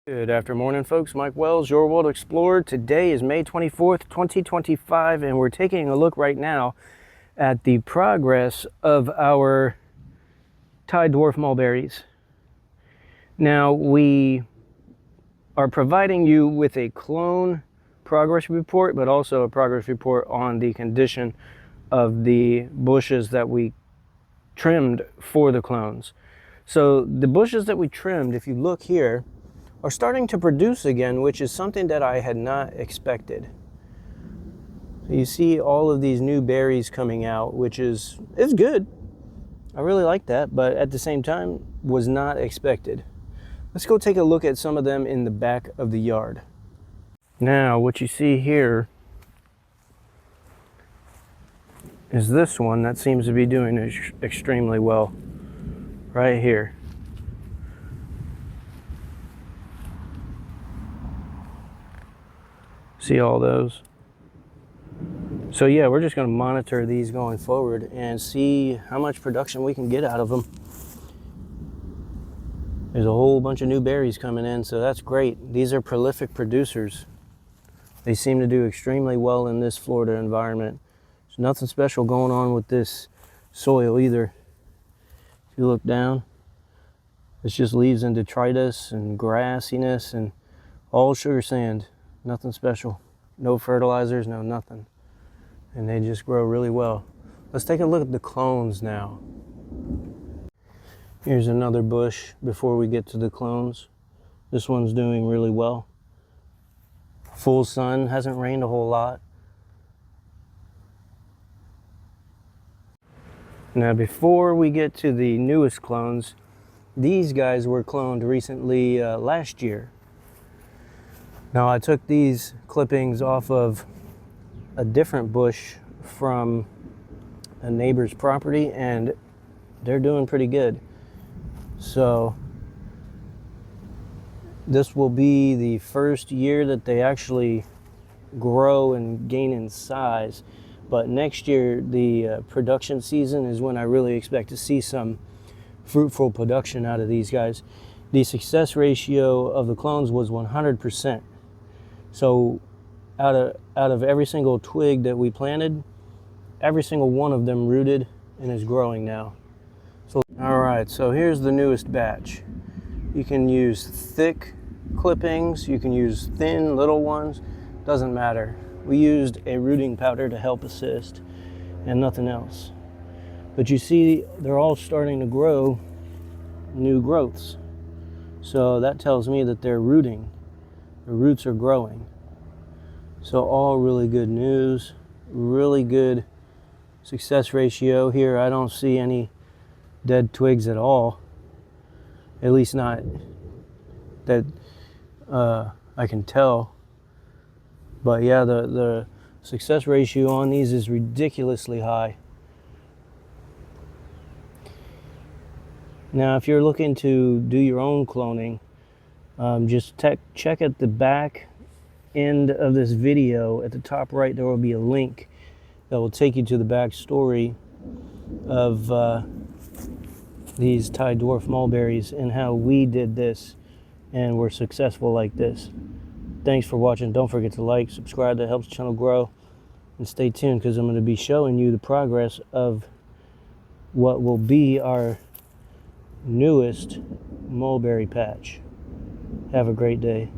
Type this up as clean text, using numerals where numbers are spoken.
Good afternoon, folks. Mike Wells, your World Explorer. Today is May 24th, 2025, and we're taking a look right now at the progress of our Thai dwarf mulberries. Now, we are providing you with a clone progress report, but also a progress report on the condition of the bushes that we trimmed for the clones. So the bushes that we trimmed, if you look here, are starting to produce again, which is something that I had not expected. So you see all of these new berries coming out, which is good. I really like that, but at the same time, was not expected. Let's go take a look at some of them in the back of the yard. Now, what you see here is this one that seems to be doing extremely well right here. See all those? So yeah, we're just going to monitor these going forward and see how much production we can get out of them. There's a whole bunch of new berries coming in, so that's great. These are prolific producers. They seem to do extremely well in this Florida environment. There's nothing special going on with this soil either. If you look down, it's just leaves and detritus and grassiness and all sugar sand. Nothing special. No fertilizers, no nothing. And they just grow really well. Let's take a look at the clones now. Here's another bush before we get to the clones. This one's doing really well. Full sun, hasn't rained a whole lot. Now before we get to the newest clones, these guys were cloned recently last year. Now I took these clippings off of a different bush from a neighbor's property and they're doing pretty good. So this will be the first year that they actually grow and gain in size. But next year, the production season is when I really expect to see some fruitful production out of these guys. The success ratio of the clones was 100%. So out of every single twig that we planted, every single one of them rooted and is growing now. So, all right, so here's the newest batch. You can use thick clippings, you can use thin little ones, doesn't matter. We used a rooting powder to help assist and nothing else. But you see, they're all starting to grow new growths. So that tells me that they're rooting. The roots are growing. So all really good news, really good success ratio here. I don't see any dead twigs at all, at least not that I can tell. But yeah, the success ratio on these is ridiculously high. Now, if you're looking to do your own cloning, just check at the back end of this video. At the top right, there will be a link that will take you to the back story of these Thai dwarf mulberries and how we did this and were successful like this. Thanks for watching. Don't forget to like, subscribe. That helps the channel grow. And stay tuned because I'm going to be showing you the progress of what will be our newest mulberry patch. Have a great day.